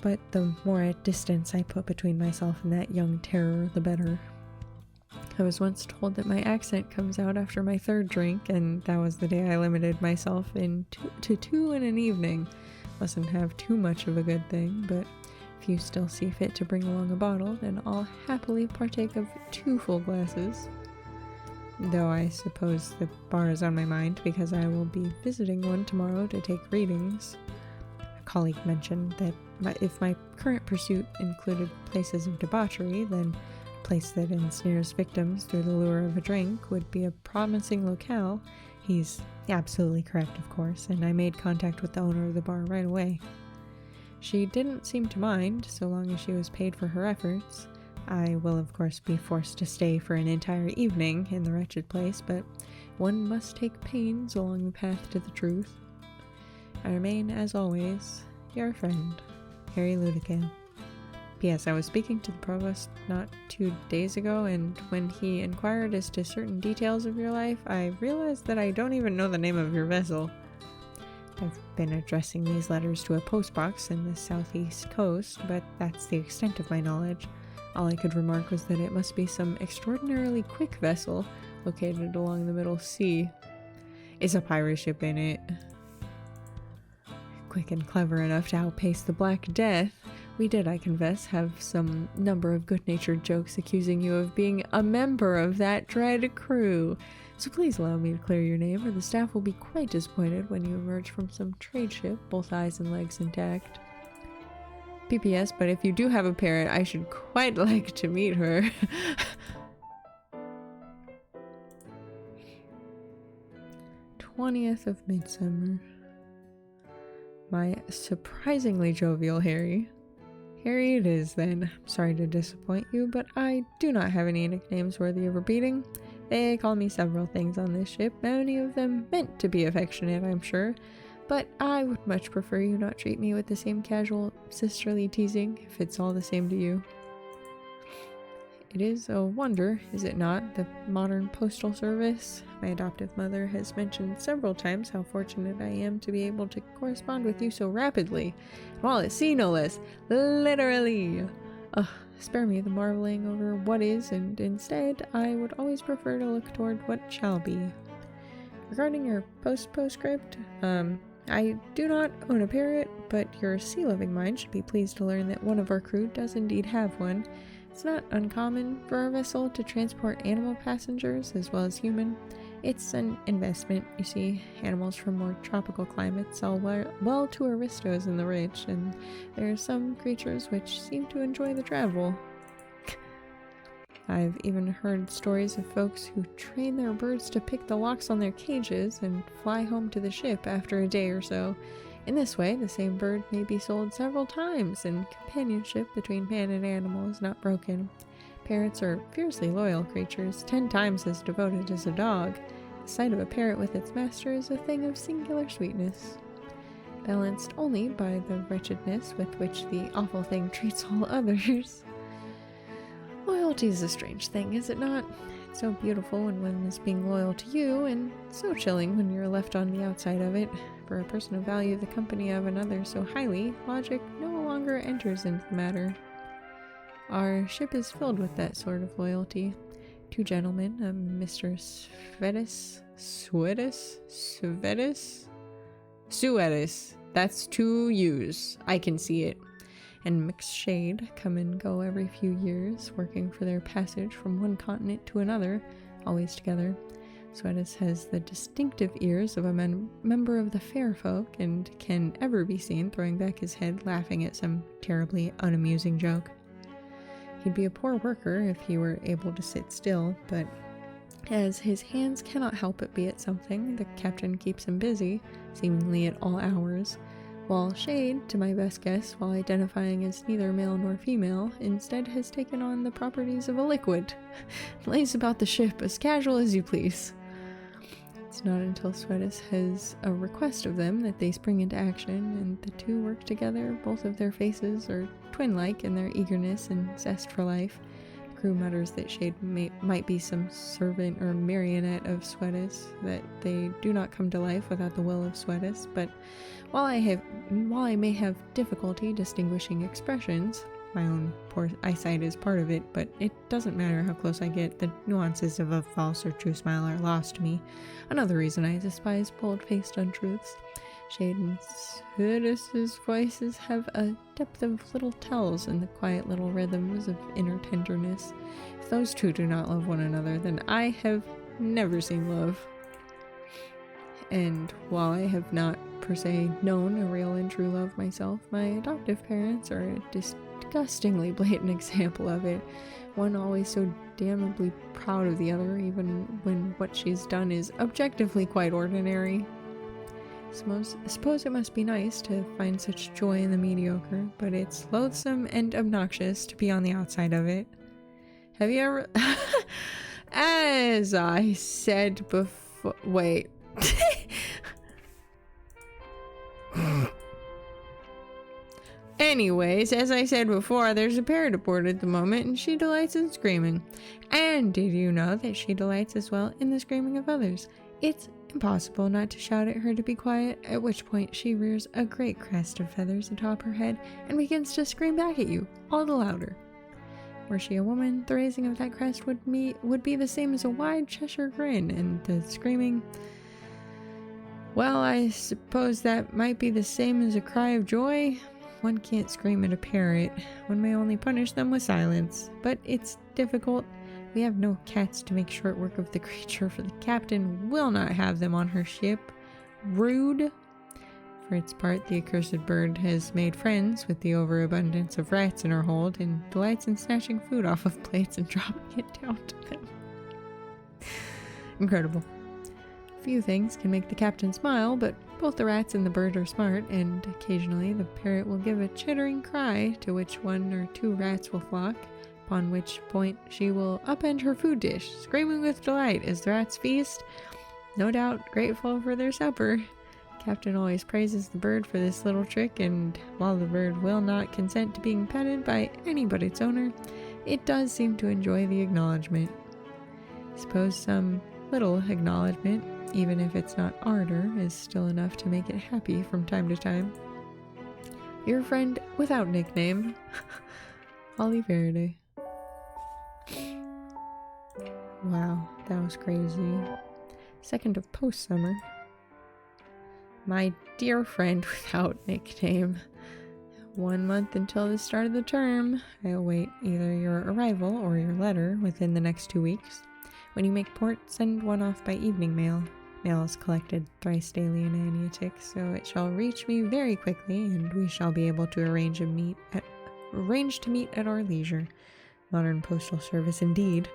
But the more at distance I put between myself and that young terror, the better. I was once told that my accent comes out after my third drink, and that was the day I limited myself to two in an evening. Mustn't have too much of a good thing, but if you still see fit to bring along a bottle, then I'll happily partake of 2 full glasses. Though I suppose the bar is on my mind because I will be visiting one tomorrow to take readings. A colleague mentioned that if my current pursuit included places of debauchery, then a place that ensnares victims through the lure of a drink would be a promising locale. He's absolutely correct, of course, and I made contact with the owner of the bar right away. She didn't seem to mind, so long as she was paid for her efforts. I will, of course, be forced to stay for an entire evening in the wretched place, but one must take pains along the path to the truth. I remain, as always, your friend, Harry Ludicale. P.S. I was speaking to the provost not 2 days ago, and when he inquired as to certain details of your life, I realized that I don't even know the name of your vessel. I've been addressing these letters to a postbox in the southeast coast, but that's the extent of my knowledge. All I could remark was that it must be some extraordinarily quick vessel located along the middle sea. Is a pirate ship in it? Quick and clever enough to outpace the Black Death. We did, I confess, have some number of good-natured jokes accusing you of being a member of that dread crew. So please allow me to clear your name, or the staff will be quite disappointed when you emerge from some trade ship, both eyes and legs intact. PPS, but if you do have a parent, I should quite like to meet her. 20th of Midsummer. My surprisingly jovial Harry. Harry it is, then. I'm sorry to disappoint you, but I do not have any nicknames worthy of repeating. They call me several things on this ship, many of them meant to be affectionate, I'm sure. But I would much prefer you not treat me with the same casual, sisterly teasing, if it's all the same to you. It is a wonder, is it not, the modern postal service? My adoptive mother has mentioned several times how fortunate I am to be able to correspond with you so rapidly, while at sea no less, literally. Spare me the marveling over what is, and instead, I would always prefer to look toward what shall be. Regarding your postscript, I do not own a parrot, but your sea-loving mind should be pleased to learn that one of our crew does indeed have one. It's not uncommon for our vessel to transport animal passengers as well as human. It's an investment, you see. Animals from more tropical climates sell well to aristos in the rich, and there are some creatures which seem to enjoy the travel. I've even heard stories of folks who train their birds to pick the locks on their cages and fly home to the ship after a day or so. In this way, the same bird may be sold several times, and companionship between man and animal is not broken. Parrots are fiercely loyal creatures, 10 times as devoted as a dog. The sight of a parrot with its master is a thing of singular sweetness, balanced only by the wretchedness with which the awful thing treats all others. Loyalty is a strange thing, is it not? It's so beautiful when one is being loyal to you, and so chilling when you're left on the outside of it. For a person to value the company of another so highly, logic no longer enters into the matter. Our ship is filled with that sort of loyalty. 2 gentlemen, a Mr. Suetis. That's 2 U's. I can see it. And mixed shade come and go every few years, working for their passage from one continent to another, always together. Suetis has the distinctive ears of a member of the fair folk, and can ever be seen throwing back his head, laughing at some terribly unamusing joke. He'd be a poor worker if he were able to sit still, but as his hands cannot help but be at something, the captain keeps him busy, seemingly at all hours, while Shade, to my best guess, while identifying as neither male nor female, instead has taken on the properties of a liquid, lays about the ship as casual as you please. It's not until Suetis has a request of them that they spring into action, and the 2 work together. Both of their faces are twin-like in their eagerness and zest for life. The crew mutters that Shade might be some servant or marionette of Suetis, that they do not come to life without the will of Suetis, but while I may have difficulty distinguishing expressions, my own poor eyesight is part of it, but it doesn't matter how close I get, the nuances of a false or true smile are lost to me. Another reason I despise bold-faced untruths. Shade and Suetis' voices have a depth of little tells and the quiet little rhythms of inner tenderness. If those 2 do not love one another, then I have never seen love. And while I have not per se known a real and true love myself, my adoptive parents are a disgustingly blatant example of it. One always so damnably proud of the other, even when what she's done is objectively quite ordinary. Suppose it must be nice to find such joy in the mediocre, but it's loathsome and obnoxious to be on the outside of it. Have you ever... As I said before... Wait. Anyways, as I said before, there's a parrot aboard at the moment, and she delights in screaming. And did you know that she delights as well in the screaming of others? It's impossible not to shout at her to be quiet, at which point she rears a great crest of feathers atop her head and begins to scream back at you, all the louder. Were she a woman, the raising of that crest would be the same as a wide Cheshire grin, and the screaming... Well, I suppose that might be the same as a cry of joy. One can't scream at a parrot. One may only punish them with silence. But it's difficult. We have no cats to make short work of the creature, for the captain will not have them on her ship. Rude. For its part, the accursed bird has made friends with the overabundance of rats in her hold, and delights in snatching food off of plates and dropping it down to them. Incredible. Few things can make the captain smile, but both the rats and the bird are smart, and occasionally the parrot will give a chittering cry, to which 1 or 2 rats will flock, upon which point she will upend her food dish, screaming with delight as the rats feast, no doubt grateful for their supper. Captain always praises the bird for this little trick, and while the bird will not consent to being petted by any but its owner, it does seem to enjoy the acknowledgement. Suppose some little acknowledgement, even if it's not ardor, is still enough to make it happy from time to time. Your friend without nickname, Holly Faraday. Wow, that was crazy. 2nd of post-summer. My dear friend without nickname. 1 month until the start of the term. I await either your arrival or your letter within the next 2 weeks. When you make port, send one off by evening mail. Mail is collected thrice daily in Aniatic, so it shall reach me very quickly, and we shall be able to arrange to meet at our leisure. Modern postal service indeed.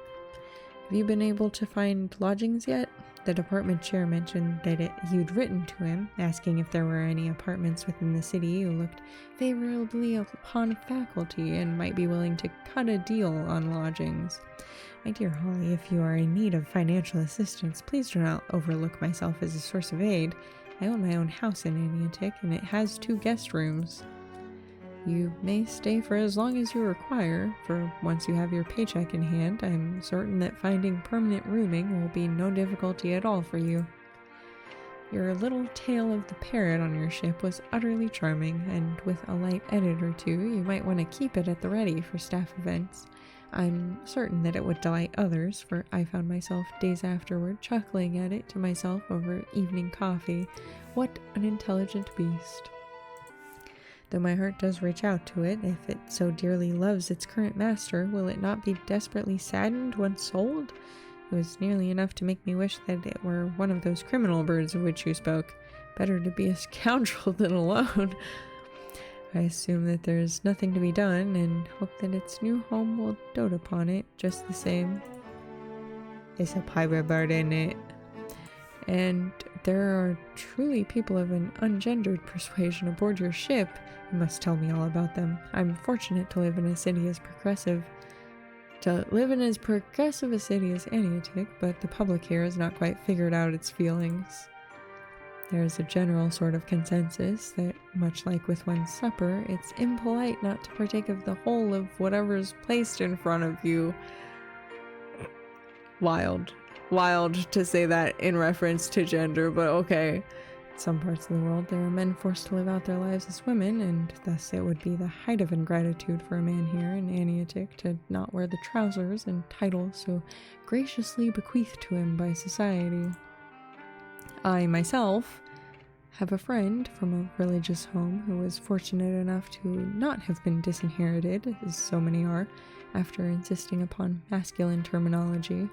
Have you been able to find lodgings yet? The department chair mentioned that you'd written to him, asking if there were any apartments within the city who looked favorably upon faculty and might be willing to cut a deal on lodgings. My dear Holly, if you are in need of financial assistance, please do not overlook myself as a source of aid. I own my own house in Antioch, and it has 2 guest rooms. You may stay for as long as you require, for once you have your paycheck in hand, I'm certain that finding permanent rooming will be no difficulty at all for you. Your little tale of the parrot on your ship was utterly charming, and with a light edit or two, you might want to keep it at the ready for staff events. I'm certain that it would delight others, for I found myself days afterward chuckling at it to myself over evening coffee. What an intelligent beast. Though my heart does reach out to it, if it so dearly loves its current master, will it not be desperately saddened when sold? It was nearly enough to make me wish that it were one of those criminal birds of which you spoke. Better to be a scoundrel than alone. I assume that there's nothing to be done, and hope that its new home will dote upon it just the same. It's a pirate bird, isn't it? And there are truly people of an ungendered persuasion aboard your ship. You must tell me all about them. I'm fortunate to live in a city as progressive a city as Antioch, but the public here has not quite figured out its feelings. There is a general sort of consensus that, much like with one's supper, it's impolite not to partake of the whole of whatever is placed in front of you. Wild to say that in reference to gender, but okay. In some parts of the world, there are men forced to live out their lives as women, and thus it would be the height of ingratitude for a man here in Antioch to not wear the trousers and title so graciously bequeathed to him by society. I myself have a friend from a religious home who was fortunate enough to not have been disinherited, as so many are, after insisting upon masculine terminology.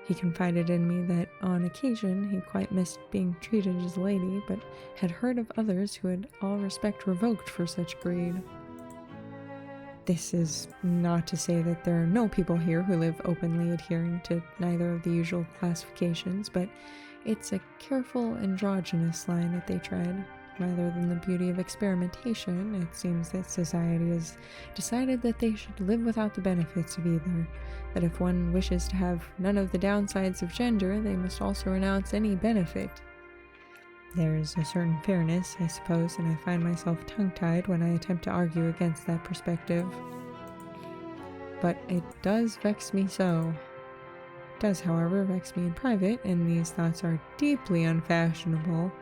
He confided in me that on occasion he quite missed being treated as a lady, but had heard of others who had all respect revoked for such greed. This is not to say that there are no people here who live openly adhering to neither of the usual classifications, but it's a careful androgynous line that they tread. Rather than the beauty of experimentation, it seems that society has decided that they should live without the benefits of either, that if one wishes to have none of the downsides of gender, they must also renounce any benefit. There is a certain fairness, I suppose, and I find myself tongue-tied when I attempt to argue against that perspective. But it does vex me so. It does, however, vex me in private, and these thoughts are deeply unfashionable.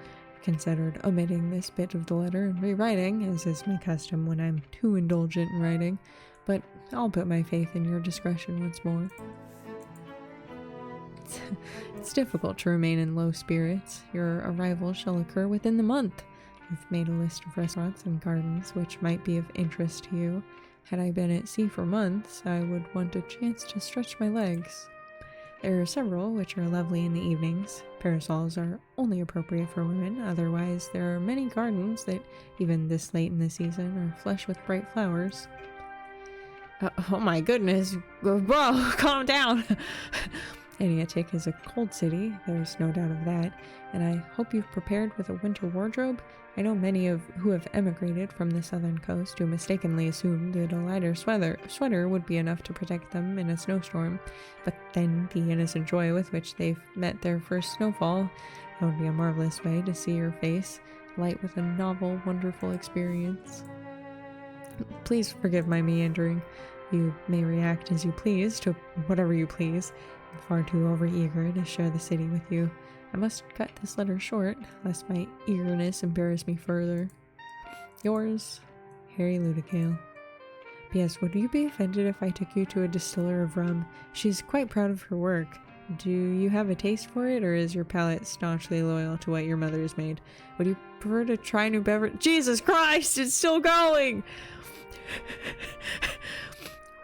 Considered omitting this bit of the letter and rewriting, as is my custom when I'm too indulgent in writing, but I'll put my faith in your discretion once more. It's difficult to remain in low spirits. Your arrival shall occur within the month. I've made a list of restaurants and gardens which might be of interest to you. Had I been at sea for months, I would want a chance to stretch my legs. There are several which are lovely in the evenings. Parasols are only appropriate for women, otherwise there are many gardens that, even this late in the season, are flush with bright flowers. Oh my goodness, bro, calm down! Antioch is a cold city, there's no doubt of that, and I hope you've prepared with a winter wardrobe. I know many who have emigrated from the southern coast who mistakenly assumed that a lighter sweater would be enough to protect them in a snowstorm, but then the innocent joy with which they've met their first snowfall, that would be a marvelous way to see your face, light with a novel, wonderful experience. Please forgive my meandering. You may react as you please to whatever you please. I'm far too overeager to share the city with you. I must cut this letter short, lest my eagerness embarrass me further. Yours, Harry Ludicale. P.S. Would you be offended if I took you to a distiller of rum? She's quite proud of her work. Do you have a taste for it, or is your palate staunchly loyal to what your mother has made? Would you prefer to try new beverage? Jesus Christ, it's still going!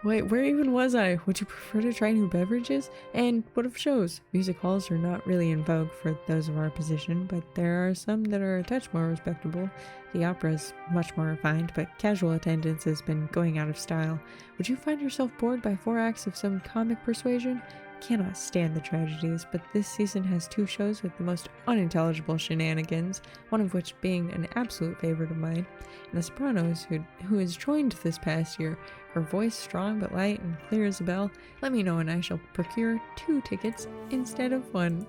Wait, where even was I? Would you prefer to try new beverages? And what of shows? Music halls are not really in vogue for those of our position, but there are some that are a touch more respectable. The opera is much more refined, but casual attendance has been going out of style. Would you find yourself bored by 4 acts of some comic persuasion? Cannot stand the tragedies, but this season has 2 shows with the most unintelligible shenanigans, one of which being an absolute favorite of mine. And the Sopranos, who has joined this past year, her voice strong but light and clear as a bell. Let me know and I shall procure 2 tickets instead of 1.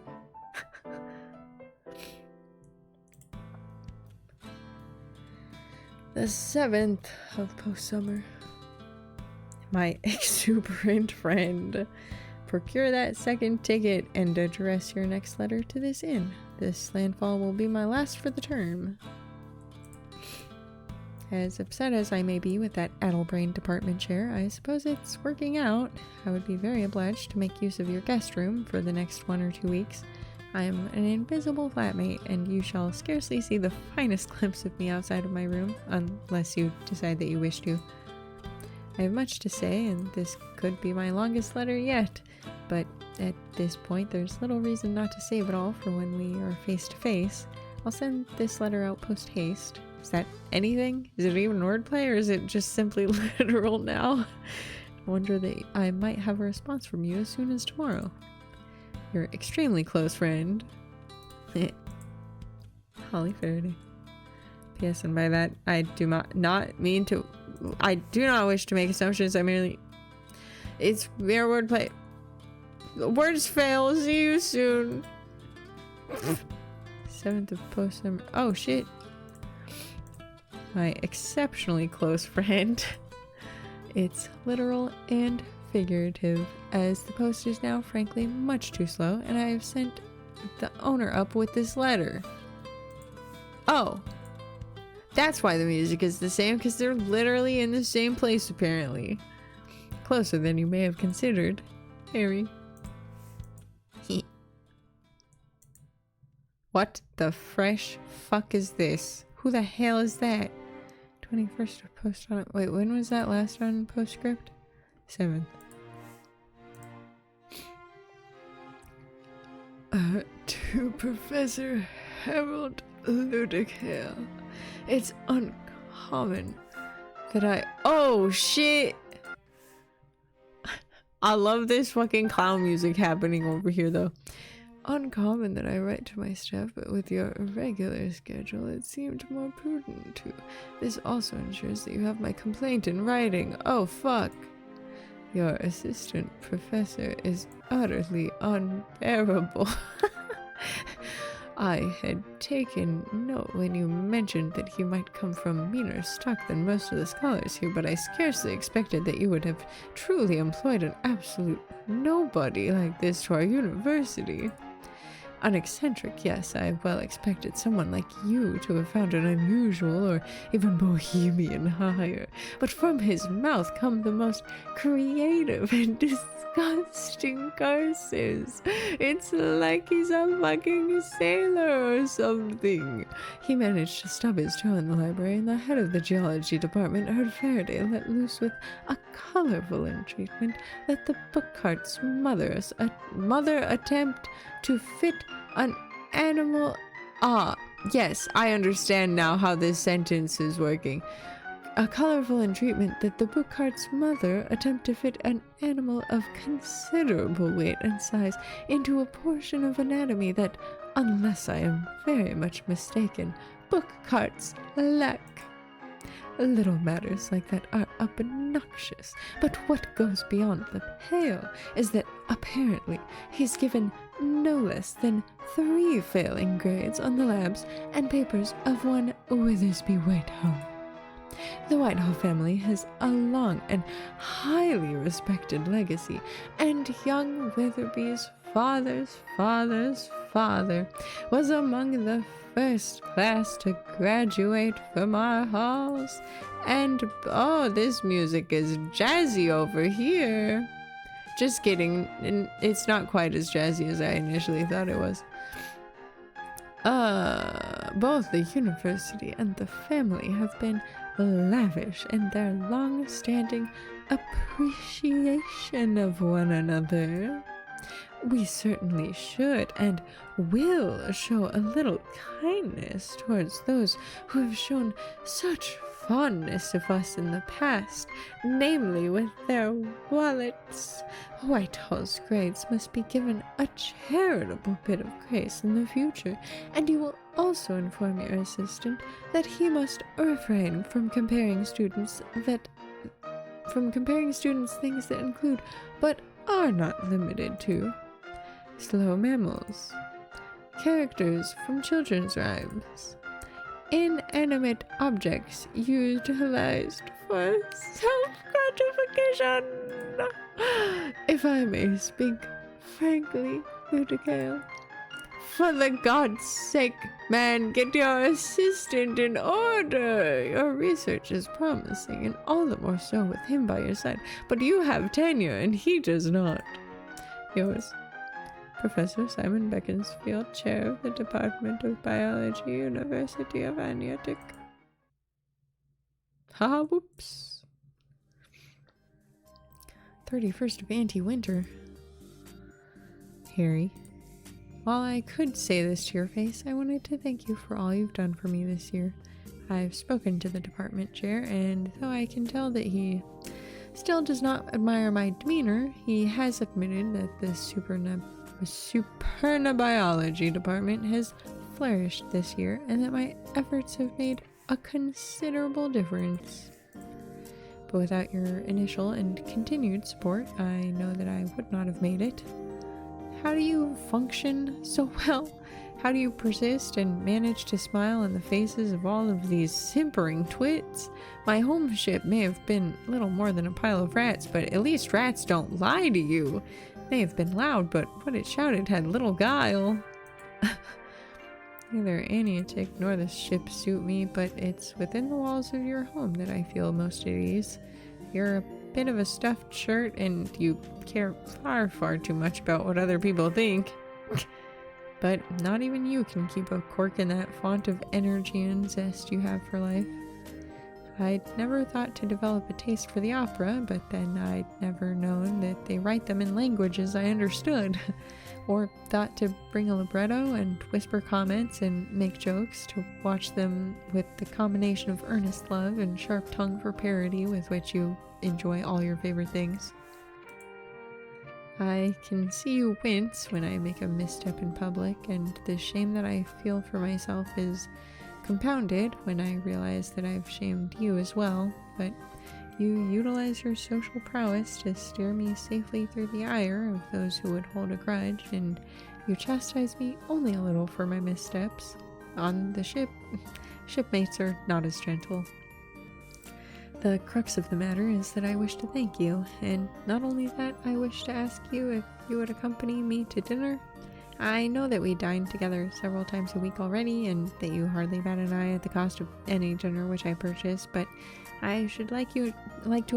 The 7th of post-summer. My exuberant friend. Procure that 2nd ticket and address your next letter to this inn. This landfall will be my last for the term. As upset as I may be with that addle-brained department chair, I suppose it's working out. I would be very obliged to make use of your guest room for the next 1 or 2 weeks. I am an invisible flatmate, and you shall scarcely see the finest glimpse of me outside of my room, unless you decide that you wish to. I have much to say, and this could be my longest letter yet, but at this point there's little reason not to save it all for when we are face to face. I'll send this letter out post-haste. Is that anything? Is it even wordplay, or is it just simply literal now? I wonder that I might have a response from you as soon as tomorrow. Your extremely close friend, Holly Faraday. P.S. And by that, I do not mean to... I do not wish to make assumptions. I merely... It's mere wordplay. Words fail. See you soon. 7th of post-summer. Oh, shit. My exceptionally close friend. It's literal and figurative, as the post is now frankly much too slow, and I have sent the owner up with this letter. Oh. That's why the music is the same, because they're literally in the same place, apparently. Closer than you may have considered. Harry. What the fresh fuck is this? Who the hell is that? 21st of post on... Wait, when was that last on postscript? 7th. To Professor Harold Ludicare. It's uncommon that oh shit! I love this fucking clown music happening over here though. Uncommon that I write to my staff, but with your irregular schedule it seemed more prudent to. This also ensures that you have my complaint in writing. Oh fuck. Your assistant professor is utterly unbearable. I had taken note when you mentioned that he might come from meaner stock than most of the scholars here, but I scarcely expected that you would have truly employed an absolute nobody like this to our university. Uneccentric, yes, I well expected someone like you to have found an unusual or even bohemian hire, but from his mouth come the most creative and disgusting curses. It's like he's a fucking sailor or something. He managed to stub his toe in the library, and the head of the geology department heard Faraday let loose with a colorful entreatment that the book cart's mother attempt to fit an animal. Yes, I understand now how this sentence is working. A colorful entreatment that the book cart's mother attempt to fit an animal of considerable weight and size into a portion of anatomy that, unless I am very much mistaken, book carts lack. Little matters like that are obnoxious, but what goes beyond the pale is that apparently he's given no less than 3 failing grades on the labs and papers of one Withersby Whitehall. The Whitehall family has a long and highly respected legacy, and young Witherby's father's father was among the first class to graduate from our halls. And oh, this music is jazzy over here. Just kidding, it's not quite as jazzy as I initially thought it was. Both the university and the family have been lavish in their long-standing appreciation of one another. We certainly should and will show a little kindness towards those who have shown such fondness of us in the past, namely with their wallets. Whitehall's grades must be given a charitable bit of grace in the future, and you will also inform your assistant that he must refrain from comparing students things that include, but are not limited to, slow mammals, characters from children's rhymes, inanimate objects utilized for self-gratification. If I may speak frankly, Ludicael, for the God's sake, man, get your assistant in order. Your research is promising, and all the more so with him by your side. But you have tenure, and he does not. Yours, Professor Simon Beaconsfield, Chair of the Department of Biology, University of Aniatic. Ha, whoops. 31st of Anti-Winter. Harry. While I could say this to your face, I wanted to thank you for all you've done for me this year. I've spoken to the department chair, and though I can tell that he still does not admire my demeanor, he has admitted that the supernabiology department has flourished this year, and that my efforts have made a considerable difference. But without your initial and continued support, I know that I would not have made it. How do you function so well? How do you persist and manage to smile in the faces of all of these simpering twits? My home ship may have been little more than a pile of rats, but at least rats don't lie to you. May have been loud, but what it shouted had little guile. Neither Aniatic nor the ship suit me, but it's within the walls of your home that I feel most at ease. You're a bit of a stuffed shirt, and you care far too much about what other people think. But not even you can keep a cork in that font of energy and zest you have for life. I'd never thought to develop a taste for the opera, but then I'd never known that they write them in languages I understood. Or thought to bring a libretto and whisper comments and make jokes, to watch them with the combination of earnest love and sharp tongue for parody with which you enjoy all your favorite things. I can see you wince when I make a misstep in public, and the shame that I feel for myself is compounded when I realize that I've shamed you as well, but you utilize your social prowess to steer me safely through the ire of those who would hold a grudge, and you chastise me only a little for my missteps. On the ship, shipmates are not as gentle. The crux of the matter is that I wish to thank you, and not only that, I wish to ask you if you would accompany me to dinner. I know that we dine together several times a week already, and that you hardly bat an eye at the cost of any dinner which I purchase, but I should like to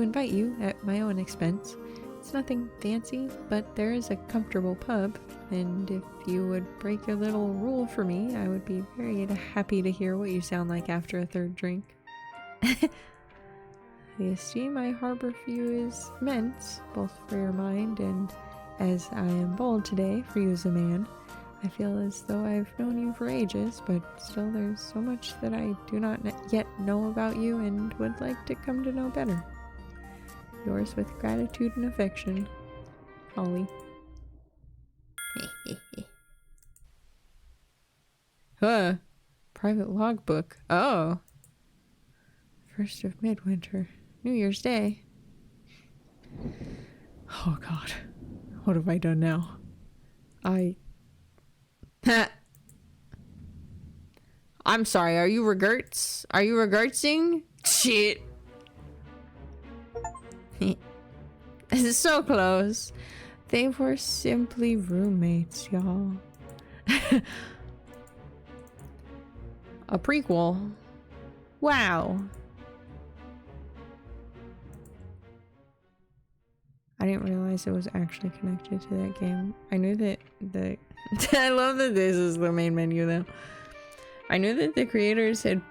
invite you at my own expense. It's nothing fancy, but there is a comfortable pub, and if you would break your little rule for me, I would be very happy to hear what you sound like after a third drink. The esteem I harbor for you is immense, both for your mind and, as I am bold today, for you as a man. I feel as though I've known you for ages, but still there's so much that I do not yet know about you and would like to come to know better. Yours with gratitude and affection, Holly. Huh. Private logbook. Oh. 1st of Midwinter. New Year's Day. Oh God. What have I done now? I'm sorry, are you regerts? Are you regertsing? Shit. This is so close. They were simply roommates, y'all. A prequel. Wow. I didn't realize it was actually connected to that game. I knew that the... I love that this is the main menu though. I knew that the creators had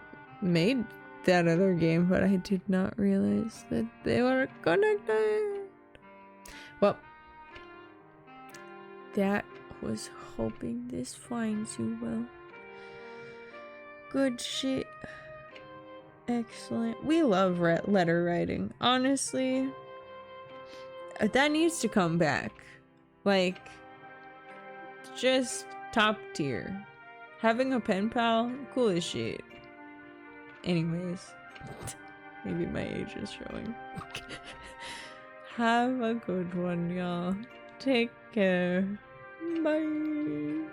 made that other game, but I did not realize that they were connected. Well, that was hoping this finds you well. Good shit. Excellent. We love letter writing. Honestly, that needs to come back. Like, just top tier. Having a pen pal, cool as shit. Anyways, maybe my age is showing. Have a good one, y'all. Take care. Bye.